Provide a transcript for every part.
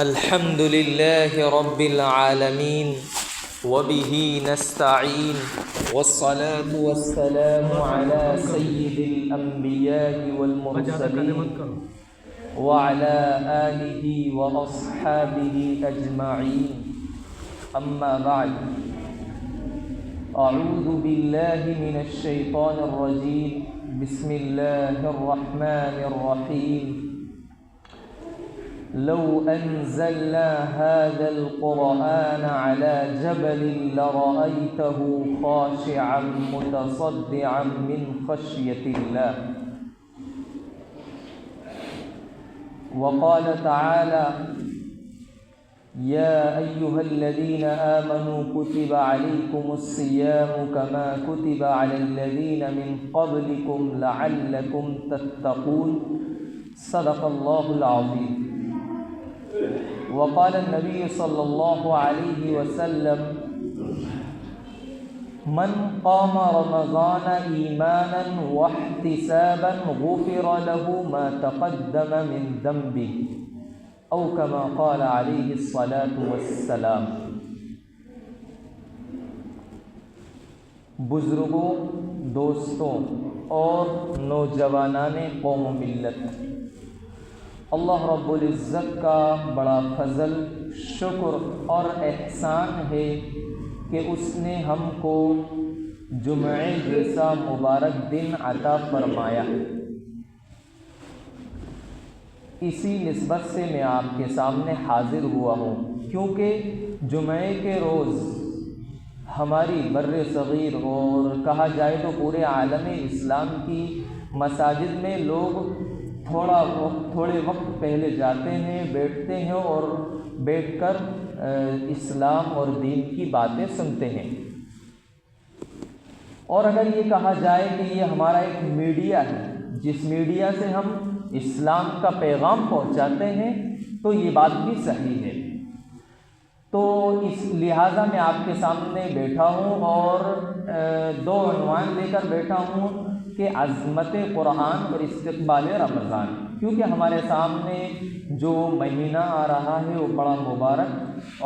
الحمد لله رب العالمين وبه نستعين والصلاة والسلام على سيد الأنبياء والمرسلين وعلى آله وأصحابه أجمعين أما بعد أعوذ بالله من الشيطان الرجيم بسم الله الرحمن الرحيم لو أنزلنا هذا القرآن على جبل لرأيته خاشعا متصدعا من خشية الله وقال تعالى يا أيها الذين آمنوا كتب عليكم الصيام كما كتب على الذين من قبلكم لعلكم تتقون صدق الله العظيم وقال النبي صلى الله عليه وسلم من قام رمضان إيمانا واحتسابا غفر له ما تقدم من ذنبه أو كما قال عليه الصلاة والسلام۔ بزرگوں، دوستوں اور نوجوانان قوم و ملت، اللہ رب العزت کا بڑا فضل، شکر اور احسان ہے کہ اس نے ہم کو جمعے جیسا مبارک دن عطا فرمایا۔ اسی نسبت سے میں آپ کے سامنے حاضر ہوا ہوں، کیونکہ جمعے کے روز ہماری بر صغیر اور کہا جائے تو پورے عالم اسلام کی مساجد میں لوگ تھوڑے وقت پہلے جاتے ہیں، بیٹھتے ہیں اور بیٹھ کر اسلام اور دین کی باتیں سنتے ہیں۔ اور اگر یہ کہا جائے کہ یہ ہمارا ایک میڈیا ہے جس میڈیا سے ہم اسلام کا پیغام پہنچاتے ہیں، تو یہ بات بھی صحیح ہے۔ تو اس لہٰذا میں آپ کے سامنے بیٹھا ہوں اور دو عنوان لے کر بیٹھا ہوں کہ عظمت قرآن اور استقبال رمضان، کیونکہ ہمارے سامنے جو مہینہ آ رہا ہے وہ بڑا مبارک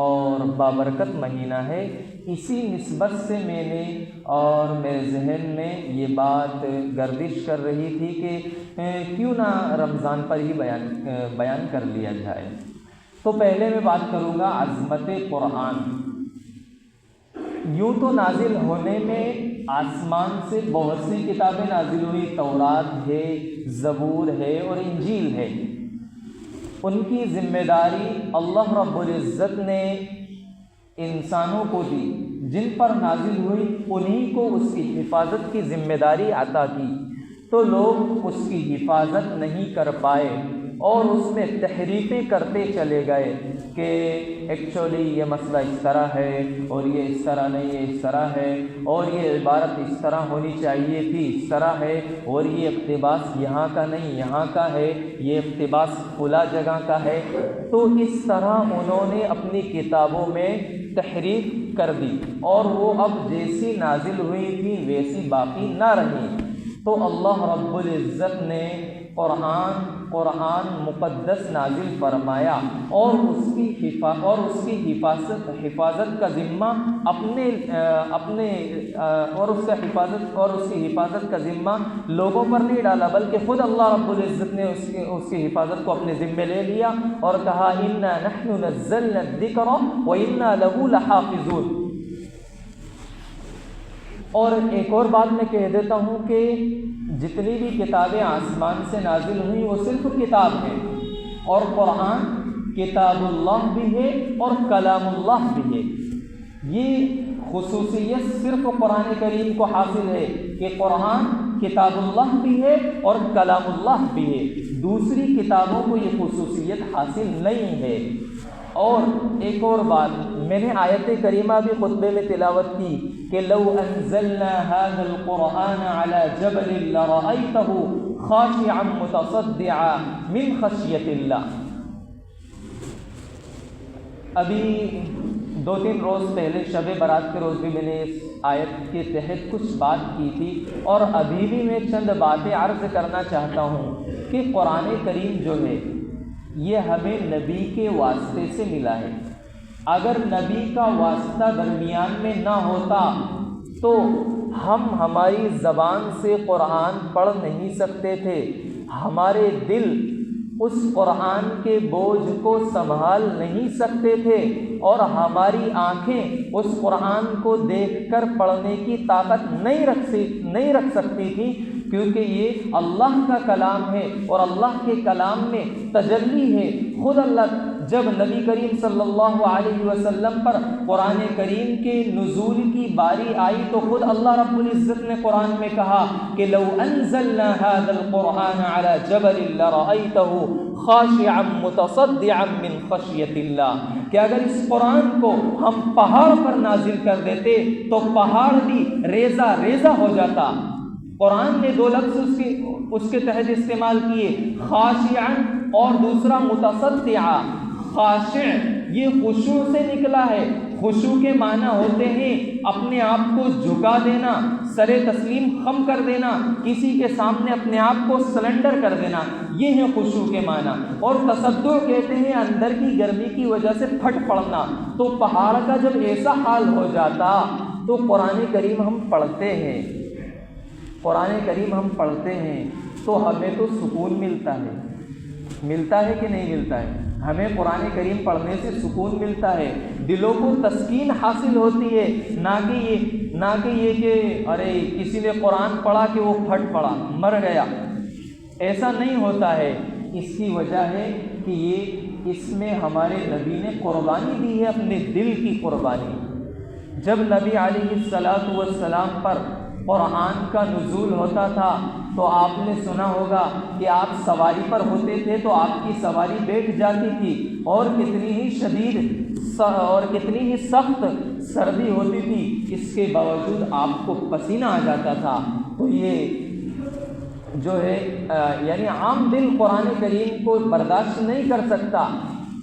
اور بابرکت مہینہ ہے۔ اسی نسبت سے میں نے اور میرے ذہن میں یہ بات گردش کر رہی تھی کہ کیوں نہ رمضان پر ہی بیان کر لیا جائے۔ تو پہلے میں بات کروں گا عظمت قرآن۔ یوں تو نازل ہونے میں آسمان سے بہت سی کتابیں نازل ہوئی، تورات ہے، زبور ہے اور انجیل ہے۔ ان کی ذمہ داری اللہ رب العزت نے انسانوں کو دی، جن پر نازل ہوئی انہی کو اس کی حفاظت کی ذمہ داری عطا کی، تو لوگ اس کی حفاظت نہیں کر پائے اور اس میں تحریفیں کرتے چلے گئے کہ ایکچولی یہ مسئلہ اس طرح ہے اور یہ اس طرح نہیں، یہ اس طرح ہے، اور یہ عبارت اس طرح ہونی چاہیے تھی، اس طرح ہے، اور یہ اقتباس یہاں کا نہیں یہاں کا ہے، یہ اقتباس فلاں جگہ کا ہے۔ تو اس طرح انہوں نے اپنی کتابوں میں تحریف کر دی اور وہ اب جیسی نازل ہوئی تھی ویسی باقی نہ رہی۔ تو اللہ رب العزت نے قرآن مقدس نازل فرمایا اور اس کی حفاظت کا ذمہ اس کی حفاظت کا ذمہ لوگوں پر نہیں ڈالا، بلکہ خود اللہ رب العزت نے اس کی حفاظت کو اپنے ذمے لے لیا اور کہا انا نحن نزلنا الذکر وانا له لحافظون۔ اور ایک اور بات میں کہہ دیتا ہوں کہ جتنی بھی کتابیں آسمان سے نازل ہوئیں وہ صرف کتاب ہے، اور قرآن کتاب اللہ بھی ہے اور کلام اللہ بھی ہے۔ یہ خصوصیت صرف قرآن کریم کو حاصل ہے کہ قرآن کتاب اللہ بھی ہے اور کلام اللہ بھی ہے، دوسری کتابوں کو یہ خصوصیت حاصل نہیں ہے۔ اور ایک اور بات، میں نے آیت کریمہ بھی خطبے میں تلاوت کی کہ لو انزلنا هذا القرآن على جبل لرأيته خاشعا متصدعا من خشية اللہ۔ ابھی 2-3 روز پہلے شب برات کے روز بھی میں نے اس آیت کے تحت کچھ بات کی تھی، اور ابھی بھی میں چند باتیں عرض کرنا چاہتا ہوں کہ قرآن کریم جو ہے یہ ہمیں نبی کے واسطے سے ملا ہے۔ اگر نبی کا واسطہ درمیان میں نہ ہوتا تو ہم ہماری زبان سے قرآن پڑھ نہیں سکتے تھے، ہمارے دل اس قرآن کے بوجھ کو سنبھال نہیں سکتے تھے، اور ہماری آنکھیں اس قرآن کو دیکھ کر پڑھنے کی طاقت نہیں رکھ سکتی تھی، کیونکہ یہ اللہ کا کلام ہے اور اللہ کے کلام میں تجلی ہے۔ خود اللہ جب نبی کریم صلی اللہ علیہ وسلم پر قرآن کریم کے نزول کی باری آئی تو خود اللہ رب العزت نے قرآن میں کہا کہ لو انزلنا هذا القرآن على جبل لرأيته خاشعا متصدعا من خشیۃ اللہ، کہ اگر اس قرآن کو ہم پہاڑ پر نازل کر دیتے تو پہاڑ بھی ریزہ ریزہ ہو جاتا۔ قرآن نے دو لفظ اس کے تحت استعمال کیے، خاشعا اور دوسرا متصدعا۔ خاشع یہ خشوع سے نکلا ہے، خشوع کے معنی ہوتے ہیں اپنے آپ کو جھکا دینا، سر تسلیم خم کر دینا، کسی کے سامنے اپنے آپ کو سلنڈر کر دینا، یہ ہے خشوع کے معنی۔ اور تصدع کہتے ہیں اندر کی گرمی کی وجہ سے پھٹ پڑنا۔ تو پہاڑ کا جب ایسا حال ہو جاتا تو قرآن کریم ہم پڑھتے ہیں، قرآن کریم ہم پڑھتے ہیں تو ہمیں تو سکون ملتا ہے کہ نہیں ملتا ہے؟ ہمیں قرآن کریم پڑھنے سے سکون ملتا ہے، دلوں کو تسکین حاصل ہوتی ہے، نہ کہ یہ کہ ارے کسی نے قرآن پڑھا کہ وہ پھٹ پڑا مر گیا، ایسا نہیں ہوتا ہے۔ اس کی وجہ ہے کہ اس میں ہمارے نبی نے قربانی دی ہے، اپنے دل کی قربانی۔ جب نبی علیہ الصلاۃ والسلام پر قرآن کا نزول ہوتا تھا تو آپ نے سنا ہوگا کہ آپ سواری پر ہوتے تھے تو آپ کی سواری بیٹھ جاتی تھی، اور کتنی ہی شدید اور کتنی ہی سخت سردی ہوتی تھی، اس کے باوجود آپ کو پسینہ آ جاتا تھا۔ تو یہ جو ہے یعنی عام دل قرآن کریم کو برداشت نہیں کر سکتا،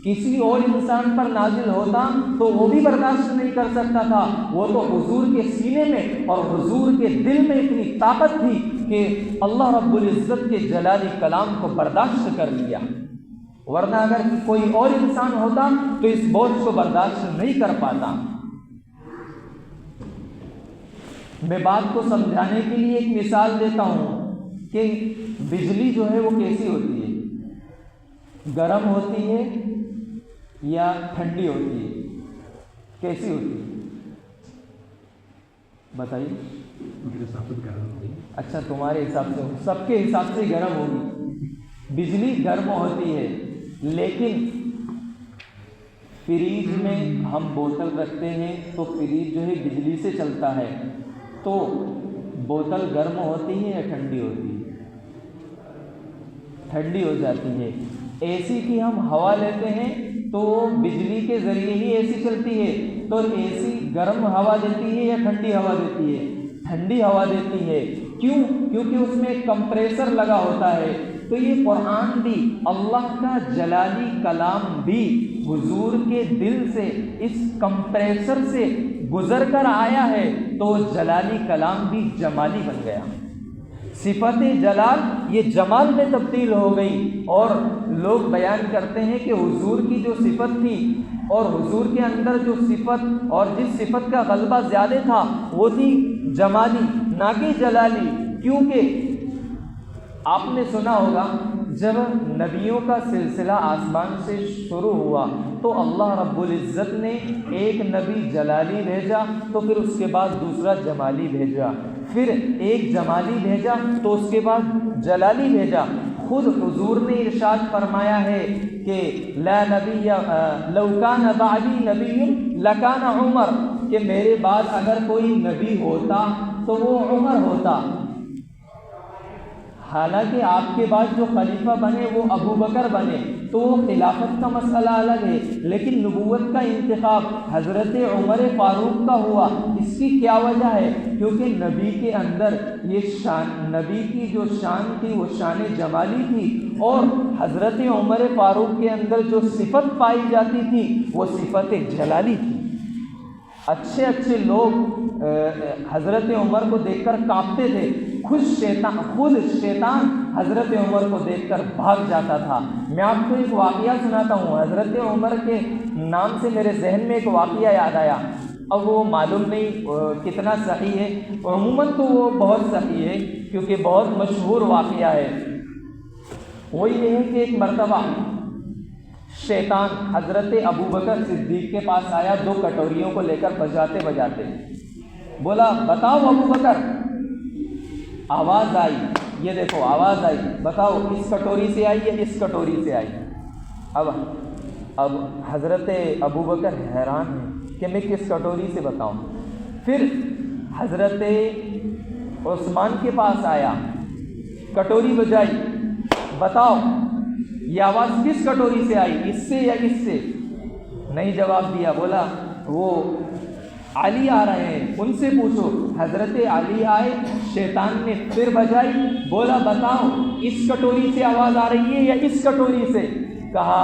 کسی اور انسان پر نازل ہوتا تو وہ بھی برداشت نہیں کر سکتا تھا، وہ تو حضور کے سینے میں اور حضور کے دل میں اتنی طاقت تھی کہ اللہ رب العزت کے جلالی کلام کو برداشت کر لیا، ورنہ اگر کوئی اور انسان ہوتا تو اس بوجھ کو برداشت نہیں کر پاتا۔ میں بات کو سمجھانے کے لیے ایک مثال دیتا ہوں کہ بجلی جو ہے وہ کیسی ہوتی ہے، گرم ہوتی ہے یا ٹھنڈی ہوتی ہے، کیسی ہوتی ہے بتائیے؟ اچھا تمہارے حساب سے، سب کے حساب سے گرم ہوگی۔ بجلی گرم ہوتی ہے، لیکن فریج میں ہم بوتل رکھتے ہیں تو فریج جو ہے بجلی سے چلتا ہے، تو بوتل گرم ہوتی ہے یا ٹھنڈی ہوتی ہے؟ ٹھنڈی ہو جاتی ہے۔ اے سی کی ہم ہوا لیتے ہیں تو بجلی کے ذریعے ہی اے سی چلتی ہے، تو اے سی گرم ہوا دیتی ہے یا ٹھنڈی ہوا دیتی ہے؟ ٹھنڈی ہوا دیتی ہے۔ کیوں؟ کیونکہ اس میں ایک کمپریسر لگا ہوتا ہے۔ تو یہ قرآن بھی، اللہ کا جلالی کلام بھی حضور کے دل سے اس کمپریسر سے گزر کر آیا ہے، تو جلالی کلام بھی جمالی بن گیا۔ صفت جلال یہ جمال میں تبدیل ہو گئی، اور لوگ بیان کرتے ہیں کہ حضور کی جو صفت تھی اور حضور کے اندر جو صفت اور جس صفت کا غلبہ زیادہ تھا وہ تھی جمالی، نہ کہ جلالی۔ کیونکہ آپ نے سنا ہوگا جب نبیوں کا سلسلہ آسمان سے شروع ہوا تو اللہ رب العزت نے ایک نبی جلالی بھیجا، تو پھر اس کے بعد دوسرا جمالی بھیجا، پھر ایک جمالی بھیجا تو اس کے بعد جلالی بھیجا۔ خود حضور نے ارشاد فرمایا ہے کہ لا نبی لو کان بعدی نبی لکان عمر، کہ میرے بعد اگر کوئی نبی ہوتا تو وہ عمر ہوتا۔ حالانکہ آپ کے بعد جو خلیفہ بنے وہ ابو بکر بنے، تو وہ خلافت کا مسئلہ الگ ہے، لیکن نبوت کا انتخاب حضرت عمر فاروق کا ہوا۔ اس کی کیا وجہ ہے؟ کیونکہ نبی کے اندر یہ شان، نبی کی جو شان تھی وہ شان جمالی تھی، اور حضرت عمر فاروق کے اندر جو صفت پائی جاتی تھی وہ صفت جلالی تھی۔ اچھے لوگ حضرت عمر کو دیکھ کر کانپتے تھے، خود شیطان حضرت عمر کو دیکھ کر بھاگ جاتا تھا۔ میں آپ کو ایک واقعہ سناتا ہوں، حضرت عمر کے نام سے میرے ذہن میں ایک واقعہ یاد آیا۔ اب وہ معلوم نہیں کتنا صحیح ہے، عموماً تو وہ بہت صحیح ہے کیونکہ بہت مشہور واقعہ ہے۔ وہ یہ ہے کہ ایک مرتبہ شیطان حضرت ابوبکر صدیق کے پاس آیا 2 کٹوریوں کو لے کر بجاتے بجاتے، بولا بتاؤ ابوبکر، آواز آئی، یہ دیکھو آواز آئی، بتاؤ اس کٹوری سے آئی یا اس کٹوری سے آئی؟ اب حضرت ابوبکر حیران ہیں کہ میں کس کٹوری سے بتاؤں۔ پھر حضرت عثمان کے پاس آیا، کٹوری بجائی، بتاؤ یہ آواز کس کٹوری سے آئی، اس سے یا اس سے؟ نہیں جواب دیا، بولا وہ علی آ رہے ہیں ان سے پوچھو۔ حضرت علی آئے، شیطان نے پھر بجائی، بولا بتاؤ اس کٹوری سے آواز آ رہی ہے یا اس کٹوری سے؟ کہا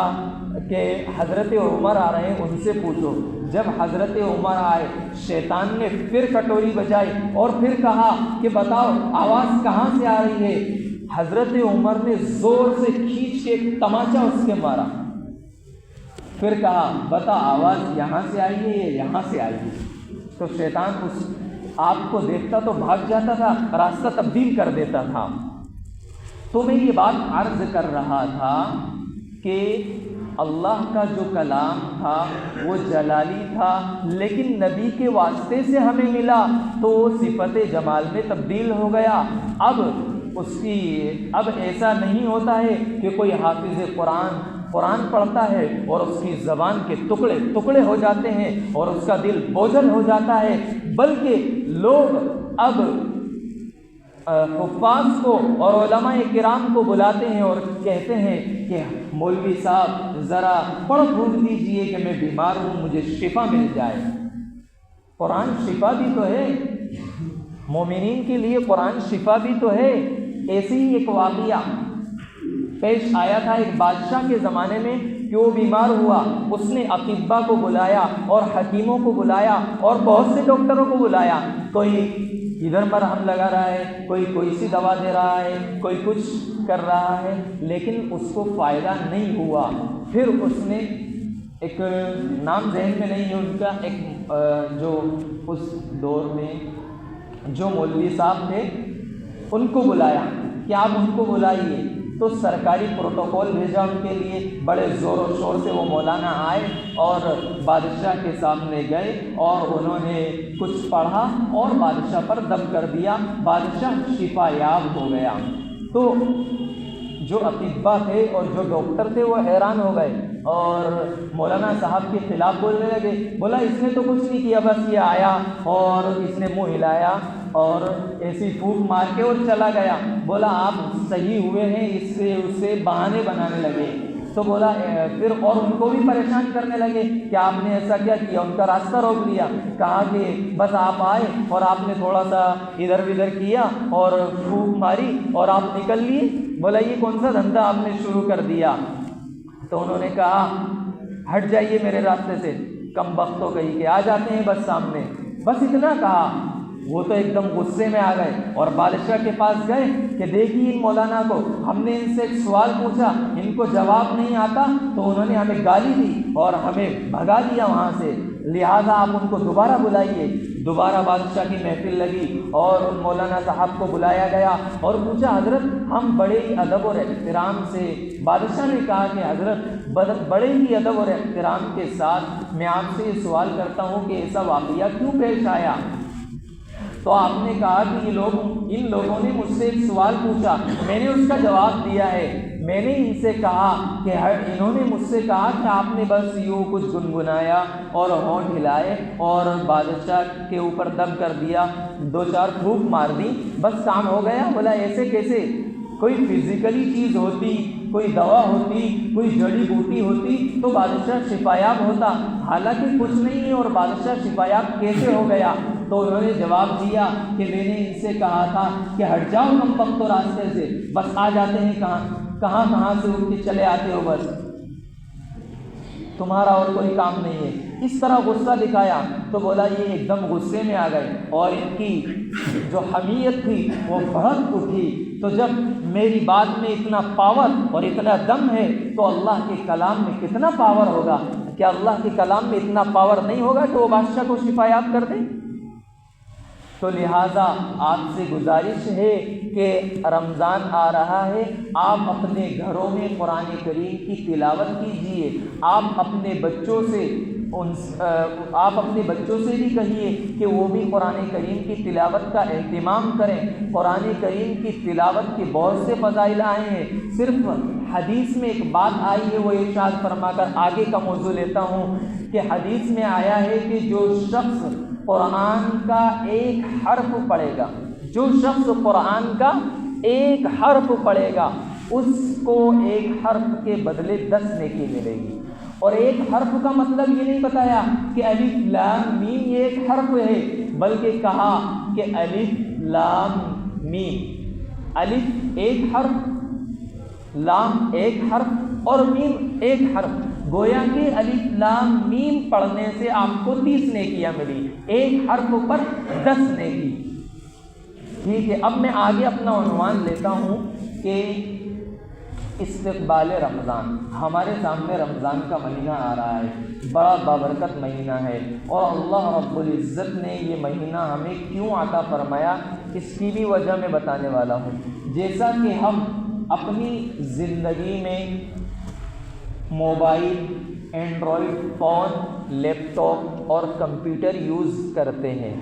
کہ حضرت عمر آ رہے ہیں ان سے پوچھو۔ جب حضرت عمر آئے، شیطان نے پھر کٹوری بجائی اور پھر کہا کہ بتاؤ آواز کہاں سے آ رہی ہے؟ حضرت عمر نے زور سے کھینچ کے ایک تماچا اس کے مارا، پھر کہا بتا آواز یہاں سے آئی ہے یا یہاں سے آئی ہے؟ تو شیطان اس آپ کو دیکھتا تو بھاگ جاتا تھا، راستہ تبدیل کر دیتا تھا۔ تو میں یہ بات عرض کر رہا تھا کہ اللہ کا جو کلام تھا وہ جلالی تھا، لیکن نبی کے واسطے سے ہمیں ملا تو وہ صفت جمال میں تبدیل ہو گیا۔ اب ایسا نہیں ہوتا ہے کہ کوئی حافظ قرآن پڑھتا ہے اور اس کی زبان کے ٹکڑے ٹکڑے ہو جاتے ہیں اور اس کا دل بوجھل ہو جاتا ہے، بلکہ لوگ اب حفاظ کو اور علماء کرام کو بلاتے ہیں اور کہتے ہیں کہ مولوی صاحب ذرا پڑھ پھوٹ دیجئے کہ میں بیمار ہوں، مجھے شفا مل جائے۔ قرآن شفا بھی تو ہے، مومنین کے لیے قرآن شفا بھی تو ہے۔ ایسے ہی ایک واقعہ پیش آیا تھا ایک بادشاہ کے زمانے میں کہ وہ بیمار ہوا، اس نے اطباء کو بلایا اور حکیموں کو بلایا اور بہت سے ڈاکٹروں کو بلایا، کوئی ادھر مرہم لگا رہا ہے، کوئی سی دوا دے رہا ہے، کوئی کچھ کر رہا ہے، لیکن اس کو فائدہ نہیں ہوا۔ پھر اس نے ایک نام ذہن میں نہیں ہے ان کا، ایک جو اس دور میں جو مولوی صاحب تھے ان کو بلایا کہ آپ ان کو بلائیے، تو سرکاری پروٹوکول بھیجا ان کے لیے، بڑے زور و شور سے وہ مولانا آئے اور بادشاہ کے سامنے گئے اور انہوں نے کچھ پڑھا اور بادشاہ پر دم کر دیا، بادشاہ شفا یاب ہو گیا۔ تو جو اطباء تھے اور جو ڈاکٹر تھے وہ حیران ہو گئے اور مولانا صاحب کے خلاف بولنے لگے، بولا اس نے تو کچھ نہیں کیا، بس یہ آیا اور اس نے منہ ہلایا اور ایسی پھونک مار کے اور چلا گیا۔ بولا آپ صحیح ہوئے ہیں، اس سے بہانے بنانے لگے۔ تو بولا پھر اور ان کو بھی پریشان کرنے لگے کہ آپ نے ایسا کیا کیا، ان کا راستہ روک لیا، کہا کہ بس آپ آئے اور آپ نے تھوڑا سا ادھر ادھر کیا اور پھونک ماری اور آپ نکل لیے۔ بولا یہ کون سا دھندا آپ نے شروع کر دیا؟ تو انہوں نے کہا ہٹ جائیے میرے راستے سے، کم بختوں کہیں کہ آ جاتے ہیں بس سامنے، بس اتنا کہا۔ وہ تو ایک دم غصے میں آ گئے اور بادشاہ کے پاس گئے کہ دیکھیے ان مولانا کو، ہم نے ان سے ایک سوال پوچھا، ان کو جواب نہیں آتا تو انہوں نے ہمیں گالی دی اور ہمیں بھگا دیا وہاں سے، لہٰذا آپ ان کو دوبارہ بلائیے۔ دوبارہ بادشاہ کی محفل لگی اور ان مولانا صاحب کو بلایا گیا اور پوچھا حضرت ہم بڑے ہی ادب اور احترام سے، بادشاہ نے کہا کہ حضرت بڑے ہی ادب اور احترام کے ساتھ میں آپ سے یہ سوال کرتا ہوں کہ ایسا واقعہ کیوں پیش آیا؟ تو آپ نے کہا کہ ان لوگوں نے مجھ سے ایک سوال پوچھا، میں نے اس کا جواب دیا ہے، میں نے ان سے کہا کہ انہوں نے مجھ سے کہا کہ آپ نے بس یوں کچھ گنگنایا اور ہونٹ ہلائے اور بادشاہ کے اوپر دم کر دیا، 2-4 پھونک مار دی، بس کام ہو گیا۔ بولا ایسے کیسے؟ کوئی فزیکلی چیز ہوتی، کوئی دوا ہوتی، کوئی جڑی بوٹی ہوتی تو بادشاہ شفایاب ہوتا، حالانکہ کچھ نہیں ہے اور بادشاہ شفایاب کیسے ہو گیا؟ تو انہوں نے جواب دیا کہ میں نے ان سے کہا تھا کہ ہٹ جاؤ کم بختوں راستے سے، بس آ جاتے ہیں کہاں سے اٹھ کے چلے آتے ہو بس۔ تمہارا اور کوئی کام نہیں ہے۔ اس طرح غصہ دکھایا تو بولا یہ ایک دم غصے میں آ گئے اور ان کی جو حمیت تھی وہ بھڑک اٹھی۔ تو جب میری بات میں اتنا پاور اور اتنا دم ہے تو اللہ کے کلام میں کتنا پاور ہوگا؟ کیا اللہ کے کلام میں اتنا پاور نہیں ہوگا کہ وہ بادشاہ کو شفایاب کر دے؟ تو لہٰذا آپ سے گزارش ہے کہ رمضان آ رہا ہے، آپ اپنے گھروں میں قرآن کریم کی تلاوت کیجیے۔ آپ اپنے بچوں سے بھی کہیے کہ وہ بھی قرآن کریم کی تلاوت کا اہتمام کریں۔ قرآن کریم کی تلاوت کے بہت سے فضائل آئے ہیں۔ صرف حدیث میں ایک بات آئی ہے، وہ ارشاد فرما کر آگے کا موضوع لیتا ہوں کہ حدیث میں آیا ہے کہ جو شخص قرآن کا ایک حرف پڑھے گا، جو شخص قرآن کا ایک حرف پڑھے گا، اس کو ایک حرف کے بدلے 10 نیکی ملے گی۔ اور ایک حرف کا مطلب یہ نہیں بتایا کہ الف لام میم یہ ایک حرف ہے، بلکہ کہا کہ الف لام میم، الف ایک حرف، لام ایک حرف اور میم ایک حرف، گویا کہ الف لام میم پڑھنے سے آپ کو 30 نیکیاں ملی، ایک حرف پر 10 نیکی۔ ٹھیک ہے، اب میں آگے اپنا عنوان لیتا ہوں کہ استقبال رمضان۔ ہمارے سامنے رمضان کا مہینہ آ رہا ہے، بڑا بابرکت مہینہ ہے، اور اللہ رب العزت نے یہ مہینہ ہمیں کیوں عطا فرمایا اس کی بھی وجہ میں بتانے والا ہوں۔ جیسا کہ ہم اپنی زندگی میں موبائل، اینڈرائڈ فون، لیپ ٹاپ اور کمپیوٹر یوز کرتے ہیں،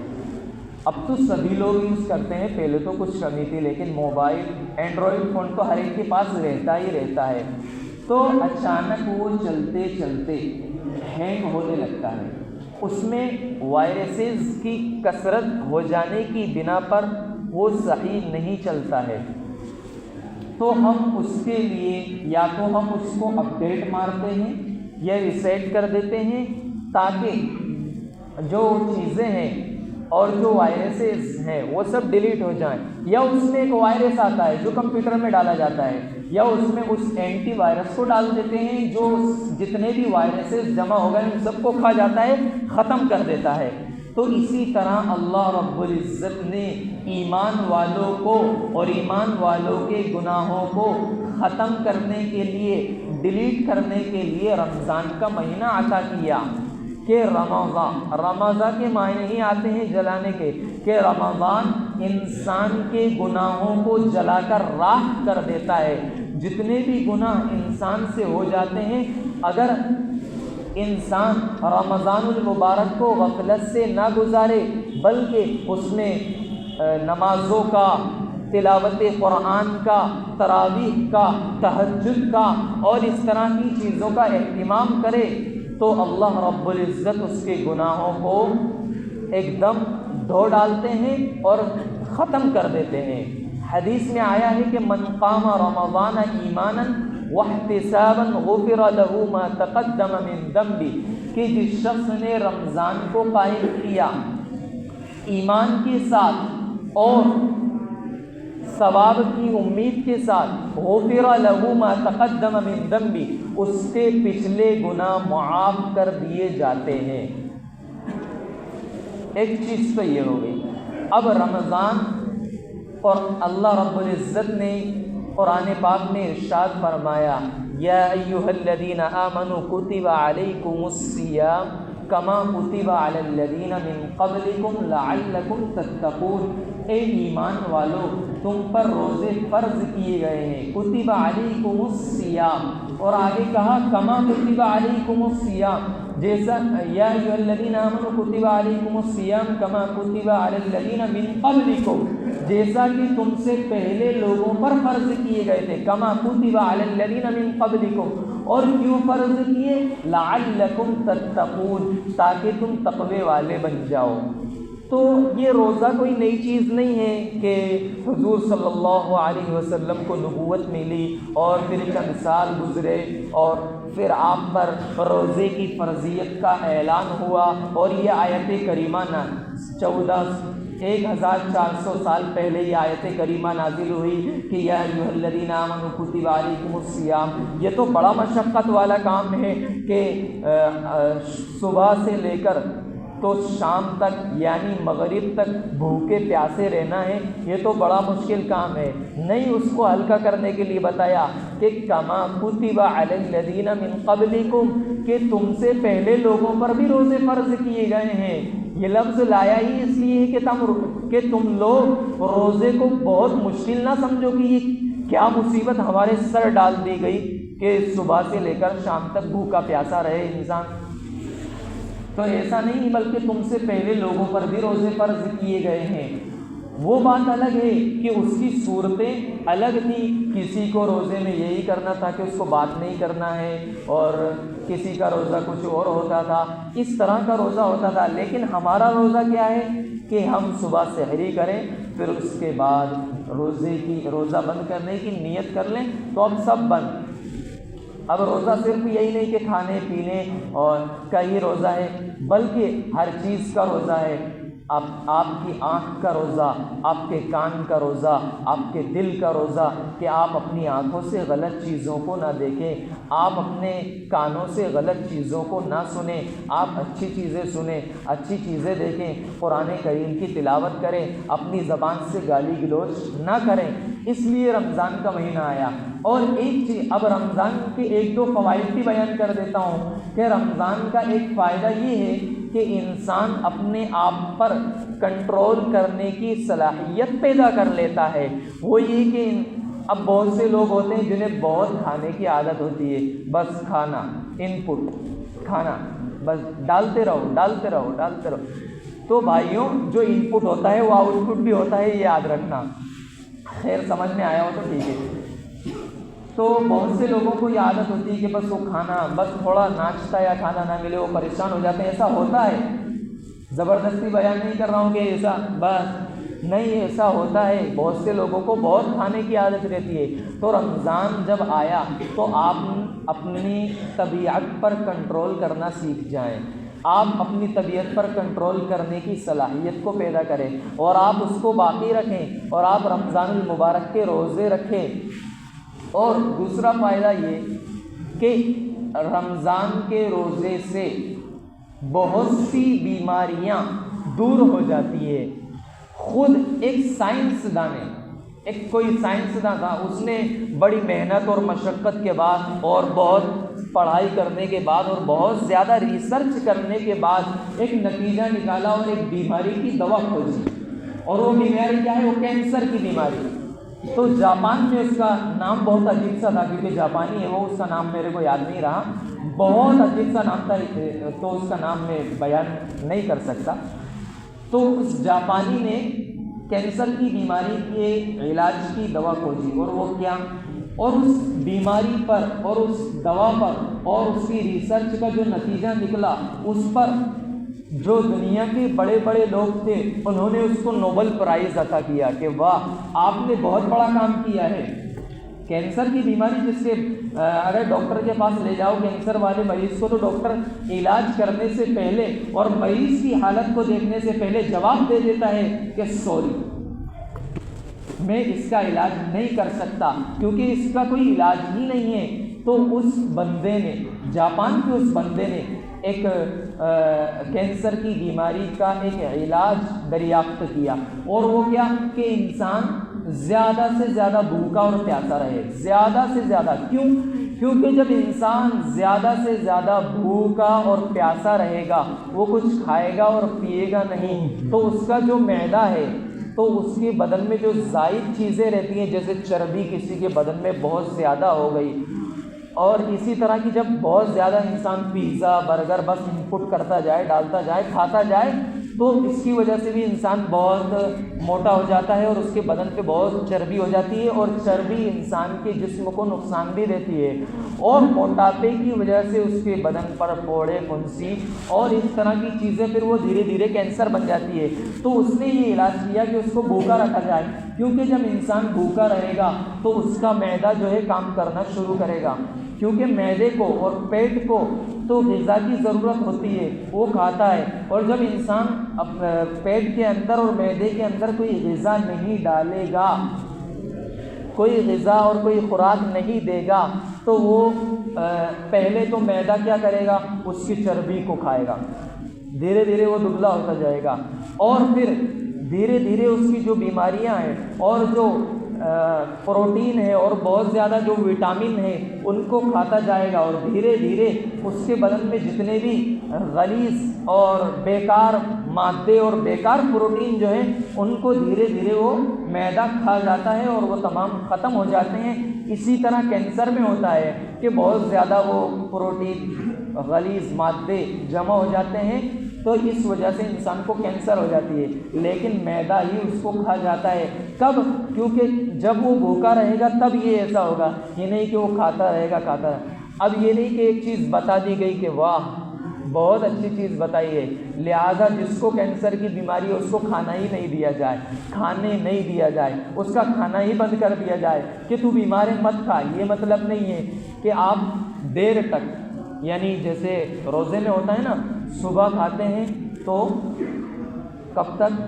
اب تو سبھی لوگ یوز کرتے ہیں، پہلے تو کچھ کمی تھی، لیکن موبائل، اینڈرائڈ فون تو ہر ایک کے پاس رہتا ہی رہتا ہے۔ تو اچانک وہ چلتے چلتے ہینگ ہونے لگتا ہے، اس میں وائرسز کی کثرت ہو جانے کی بنا پر وہ صحیح نہیں چلتا ہے۔ تو ہم اس کے لیے یا تو ہم اس کو اپڈیٹ مارتے ہیں یا ریسیٹ کر دیتے ہیں تاکہ جو چیزیں ہیں اور جو وائرسز ہیں وہ سب ڈیلیٹ ہو جائیں، یا اس میں ایک وائرس آتا ہے جو کمپیوٹر میں ڈالا جاتا ہے، یا اس میں اس اینٹی وائرس کو ڈال دیتے ہیں جو جتنے بھی وائرسز جمع ہو گئے ان سب کو کھا جاتا ہے، ختم کر دیتا ہے۔ تو اسی طرح اللہ رب العزت نے ایمان والوں کو اور ایمان والوں کے گناہوں کو ختم کرنے کے لیے، ڈیلیٹ کرنے کے لیے رمضان کا مہینہ عطا کیا کہ رمضان کے معنی ہی آتے ہیں جلانے کے، کہ رمضان انسان کے گناہوں کو جلا کر راکھ کر دیتا ہے۔ جتنے بھی گناہ انسان سے ہو جاتے ہیں، اگر انسان رمضان المبارک کو غفلت سے نہ گزارے بلکہ اس میں نمازوں کا، تلاوت قرآن کا، تراویح کا، تہجد کا اور اس طرح کی چیزوں کا اہتمام کرے تو اللہ رب العزت اس کے گناہوں کو ایک دم دھو ڈالتے ہیں اور ختم کر دیتے ہیں۔ حدیث میں آیا ہے کہ من قام رمضان ایمانا واحتسابا غفر له ما تقدم من ذنبه، کہ جس شخص نے رمضان کو قائم کیا ایمان کے ساتھ اور ثواب کی امید کے ساتھ، غفر له ما تقدم من ذنبه، اس کے پچھلے گناہ معاف کر دیے جاتے ہیں۔ ایک چیز تو یہ ہو گئی۔ اب رمضان، اور اللہ رب العزت نے قرآن پاک میں ارشاد فرمایا یا ایھا الذین آمنوا کتب علیکم الصیام کما کتب علی الذین من قبلکم لعلکم تتقون، اے ایمان والو تم پر روزے فرض کیے گئے ہیں، کتب علیکم الصیام، اور آگے کہا کما کتب علیکم الصیام، جیسا یا ایھا الذین آمنوا کتب علیکم الصیام کما کتب علی الذین من قبلکم، جیسا کہ تم سے پہلے لوگوں پر فرض کیے گئے تھے، کما کتب علی الذین من قبلکم، اور کیوں فرض کیے؟ لعلکم تتقون، تاکہ تم تقوی والے بن جاؤ۔ تو یہ روزہ کوئی نئی چیز نہیں ہے کہ حضور صلی اللہ علیہ وسلم کو نبوت ملی اور پھر چند سال گزرے اور پھر آپ پر روزے کی فرضیت کا اعلان ہوا اور یہ آیت کریمہ 14 1400 سال پہلے یہ آیت کریمہ نازل ہوئی کہ یا ایھا الذین آمنوا کتب علیکم الصیام۔ یہ تو بڑا مشقت والا کام ہے کہ صبح سے لے کر تو شام تک یعنی مغرب تک بھوکے پیاسے رہنا ہے، یہ تو بڑا مشکل کام ہے۔ نہیں، اس کو ہلکا کرنے کے لیے بتایا کہ کما کتب علی الذین من قبلکم، کہ تم سے پہلے لوگوں پر بھی روزے فرض کیے گئے ہیں۔ یہ لفظ لایا ہی اس لیے ہے کہ تم لوگ روزے کو بہت مشکل نہ سمجھو کہ یہ کیا مصیبت ہمارے سر ڈال دی گئی کہ صبح سے لے کر شام تک بھوکا پیاسا رہے انسان۔ تو ایسا نہیں، بلکہ تم سے پہلے لوگوں پر بھی روزے فرض کیے گئے ہیں۔ وہ بات الگ ہے کہ اس کی صورتیں الگ تھی، کسی کو روزے میں یہی کرنا تھا کہ اس کو بات نہیں کرنا ہے، اور کسی کا روزہ کچھ اور ہوتا تھا، اس طرح کا روزہ ہوتا تھا۔ لیکن ہمارا روزہ کیا ہے کہ ہم صبح سحری کریں، پھر اس کے بعد روزہ بند کرنے کی نیت کر لیں، تو اب سب بند۔ اب روزہ صرف یہی نہیں کہ کھانے پینے اور کا ہی روزہ ہے، بلکہ ہر چیز کا روزہ ہے۔ آپ کی آنکھ کا روزہ، آپ کے کان کا روزہ، آپ کے دل کا روزہ، کہ آپ اپنی آنکھوں سے غلط چیزوں کو نہ دیکھیں، آپ اپنے کانوں سے غلط چیزوں کو نہ سنیں، آپ اچھی چیزیں سنیں، اچھی چیزیں دیکھیں، قرآن کریم کی تلاوت کریں، اپنی زبان سے گالی گلوچ نہ کریں۔ اس لیے رمضان کا مہینہ آیا۔ اور ایک چیز، اب رمضان کے 1-2 فوائد بھی بیان کر دیتا ہوں کہ رمضان کا ایک فائدہ یہ ہے کہ انسان اپنے آپ پر کنٹرول کرنے کی صلاحیت پیدا کر لیتا ہے۔ وہ یہ کہ اب بہت سے لوگ ہوتے ہیں جنہیں بہت کھانے کی عادت ہوتی ہے، بس کھانا، ان پٹ کھانا، بس ڈالتے رہو۔ تو بھائیوں، جو ان پٹ ہوتا ہے وہ آؤٹ پٹ بھی ہوتا ہے، یہ یاد رکھنا۔ خیر، سمجھ میں آیا ہو تو ٹھیک ہے۔ تو بہت سے لوگوں کو یہ عادت ہوتی ہے کہ بس وہ کھانا، بس تھوڑا ناشتہ یا کھانا نہ ملے وہ پریشان ہو جاتے ہیں۔ ایسا ہوتا ہے، زبردستی بیان نہیں کر رہا ہوں کہ ایسا بس نہیں، ایسا ہوتا ہے۔ بہت سے لوگوں کو بہت کھانے کی عادت رہتی ہے۔ تو رمضان جب آیا تو آپ اپنی طبیعت پر کنٹرول کرنا سیکھ جائیں، آپ اپنی طبیعت پر کنٹرول کرنے کی صلاحیت کو پیدا کریں، اور آپ اس کو باقی رکھیں، اور آپ رمضان المبارک کے روزے رکھیں۔ اور دوسرا فائدہ یہ کہ رمضان کے روزے سے بہت سی بیماریاں دور ہو جاتی ہے۔ خود کوئی سائنسداں تھا، اس نے بڑی محنت اور مشقت کے بعد اور بہت پڑھائی کرنے کے بعد اور بہت زیادہ ریسرچ کرنے کے بعد ایک نتیجہ نکالا اور ایک بیماری کی دوا کھوجی، اور وہ بیماری کیا ہے؟ وہ کینسر کی بیماری۔ تو جاپان میں اس کا نام بہت عجیب سا تھا، کیونکہ جاپانی ہے وہ، اس کا نام میرے کو یاد نہیں رہا، بہت عجیب سا نام تھا، تو اس کا نام میں بیان نہیں کر سکتا۔ تو اس جاپانی نے کینسر کی بیماری کے علاج کی دوا کھوجی، اور وہ کیا؟ اور اس بیماری پر اور اس دوا پر اور اس کی ریسرچ کا جو نتیجہ نکلا، اس پر جو دنیا کے بڑے بڑے لوگ تھے انہوں نے اس کو نوبل پرائز عطا کیا کہ واہ، آپ نے بہت بڑا کام کیا ہے۔ کینسر کی بیماری جس کے اگر ڈاکٹر کے پاس لے جاؤ کینسر والے مریض کو، تو ڈاکٹر علاج کرنے سے پہلے اور مریض کی حالت کو دیکھنے سے پہلے جواب دے دیتا ہے کہ سوری، میں اس کا علاج نہیں کر سکتا، کیونکہ اس کا کوئی علاج ہی نہیں ہے۔ تو اس بندے نے، جاپان کے اس بندے نے ایک کینسر کی بیماری کا ایک علاج دریافت کیا، اور وہ کیا کہ انسان زیادہ سے زیادہ بھوکا اور پیاسا رہے، زیادہ سے زیادہ۔ کیونکہ جب انسان زیادہ سے زیادہ بھوکا اور پیاسا رہے گا، وہ کچھ کھائے گا اور پیے گا نہیں، تو اس کا جو معدہ ہے، تو اس کے بدن میں جو زائد چیزیں رہتی ہیں، جیسے چربی کسی کے بدن میں بہت زیادہ ہو گئی، اور اسی طرح کی جب بہت زیادہ انسان پیزا برگر بس انپٹ کرتا جائے، ڈالتا جائے، کھاتا جائے، تو اس کی وجہ سے بھی انسان بہت موٹا ہو جاتا ہے، اور اس کے بدن پہ بہت چربی ہو جاتی ہے، اور چربی انسان کے جسم کو نقصان بھی دیتی ہے، اور موٹاپے کی وجہ سے اس کے بدن پر پھوڑے، پھنسی اور اس طرح کی چیزیں پھر وہ دھیرے دھیرے کینسر بن جاتی ہے۔ تو اس نے یہ علاج کیا کہ اس کو بھوکا رکھا جائے، کیونکہ جب انسان بھوکا رہے گا تو اس کا معدہ جو ہے کام کرنا شروع کرے گا، کیونکہ معدے کو اور پیٹ کو تو غذا کی ضرورت ہوتی ہے، وہ کھاتا ہے۔ اور جب انسان پیٹ کے اندر اور معدے کے اندر کوئی غذا نہیں ڈالے گا، کوئی غذا اور کوئی خوراک نہیں دے گا، تو وہ پہلے تو معدہ کیا کرے گا، اس کی چربی کو کھائے گا، دھیرے دھیرے وہ دبلا ہوتا جائے گا، اور پھر دھیرے دھیرے اس کی جو بیماریاں ہیں اور جو پروٹین ہے اور بہت زیادہ جو وٹامن ہے ان کو کھاتا جائے گا، اور دھیرے دھیرے اس کے بدن میں جتنے بھی غلیظ اور بیکار مادے اور بیکار پروٹین جو ہیں ان کو دھیرے دھیرے وہ معدہ کھا جاتا ہے اور وہ تمام ختم ہو جاتے ہیں۔ اسی طرح کینسر میں ہوتا ہے کہ بہت زیادہ وہ پروٹین غلیظ مادے جمع ہو جاتے ہیں، تو اس وجہ سے انسان کو کینسر ہو جاتی ہے، لیکن معدہ ہی اس کو کھا جاتا ہے۔ کب؟ کیونکہ جب وہ بھوکا رہے گا تب یہ ایسا ہوگا، یہ نہیں کہ وہ کھاتا رہے گا کھاتا رہے گا۔ اب یہ نہیں کہ ایک چیز بتا دی گئی کہ واہ بہت اچھی چیز بتائی ہے، لہٰذا جس کو کینسر کی بیماری ہے اس کو کھانا ہی نہیں دیا جائے، کھانے نہیں دیا جائے، اس کا کھانا ہی بند کر دیا جائے کہ تو بیمار ہے مت کھا۔ یہ مطلب نہیں ہے کہ آپ دیر تک، یعنی جیسے روزے میں ہوتا ہے نا، صبح کھاتے ہیں تو کب تک؟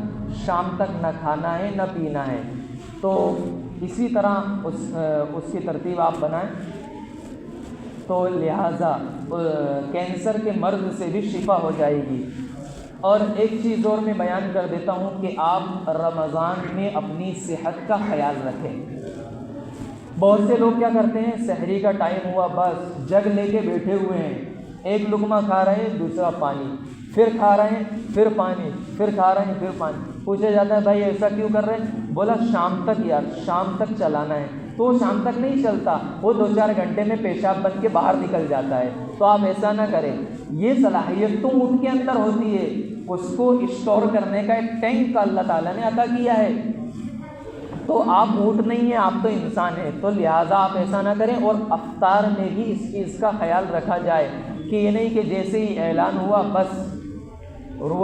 شام تک نہ کھانا ہے نہ پینا ہے، تو اسی طرح اس کی ترتیب آپ بنائیں، تو لہٰذا کینسر کے مرض سے بھی شفا ہو جائے گی۔ اور ایک چیز اور میں بیان کر دیتا ہوں کہ آپ رمضان میں اپنی صحت کا خیال رکھیں۔ بہت سے لوگ کیا کرتے ہیں، سحری کا ٹائم ہوا بس جگ لے کے بیٹھے ہوئے ہیں، ایک لقمہ کھا رہے ہیں دوسرا پانی، پھر کھا رہے ہیں پھر پانی، پھر کھا رہے ہیں پھر پانی۔ پوچھا جاتا ہے بھائی ایسا کیوں کر رہے ہیں؟ بولا شام تک یار، شام تک چلانا ہے۔ تو وہ شام تک نہیں چلتا، وہ 2-4 گھنٹے میں پیشاب بن کے باہر نکل جاتا ہے۔ تو آپ ایسا نہ کریں، یہ صلاحیت تو اونٹ کے اندر ہوتی ہے، اس کو اسٹور کرنے کا ایک ٹینک کا اللہ تعالیٰ نے عطا کیا ہے، تو آپ اونٹ نہیں ہیں، آپ تو انسان ہیں، تو لہٰذا آپ ایسا نہ کریں۔ اور افطار میں بھی اس چیز کا خیال رکھا جائے کہ یہ نہیں کہ جیسے ہی اعلان ہوا بس روح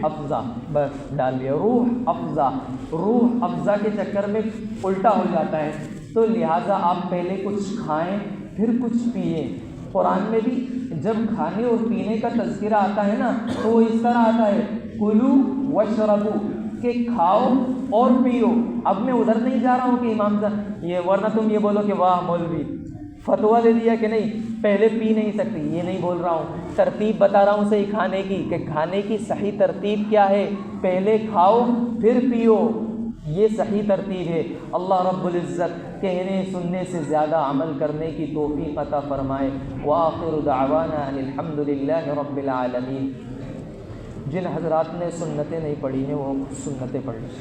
افزا بس ڈال دیا، روح افزا کے چکر میں الٹا ہو جاتا ہے۔ تو لہٰذا آپ پہلے کچھ کھائیں پھر کچھ پئیں۔ قرآن میں بھی جب کھانے اور پینے کا تذکرہ آتا ہے نا تو وہ اس طرح آتا ہے، کلو واشربو، کہ کھاؤ اور پیو۔ اب میں ادھر نہیں جا رہا ہوں کہ امام صاحب یہ، ورنہ تم یہ بولو کہ واہ مولوی فتویٰ دے دیا کہ نہیں پہلے پی نہیں سکتی، یہ نہیں بول رہا ہوں، ترتیب بتا رہا ہوں صحیح کھانے کی، کہ کھانے کی صحیح ترتیب کیا ہے، پہلے کھاؤ پھر پیو، یہ صحیح ترتیب ہے۔ اللہ رب العزت کہنے سننے سے زیادہ عمل کرنے کی توفیق عطا فرمائے۔ وآخر دعوانا ان الحمد للہ رب العالمین۔ جن حضرات نے سنتیں نہیں پڑھی ہیں وہ سنتیں پڑھ لیں۔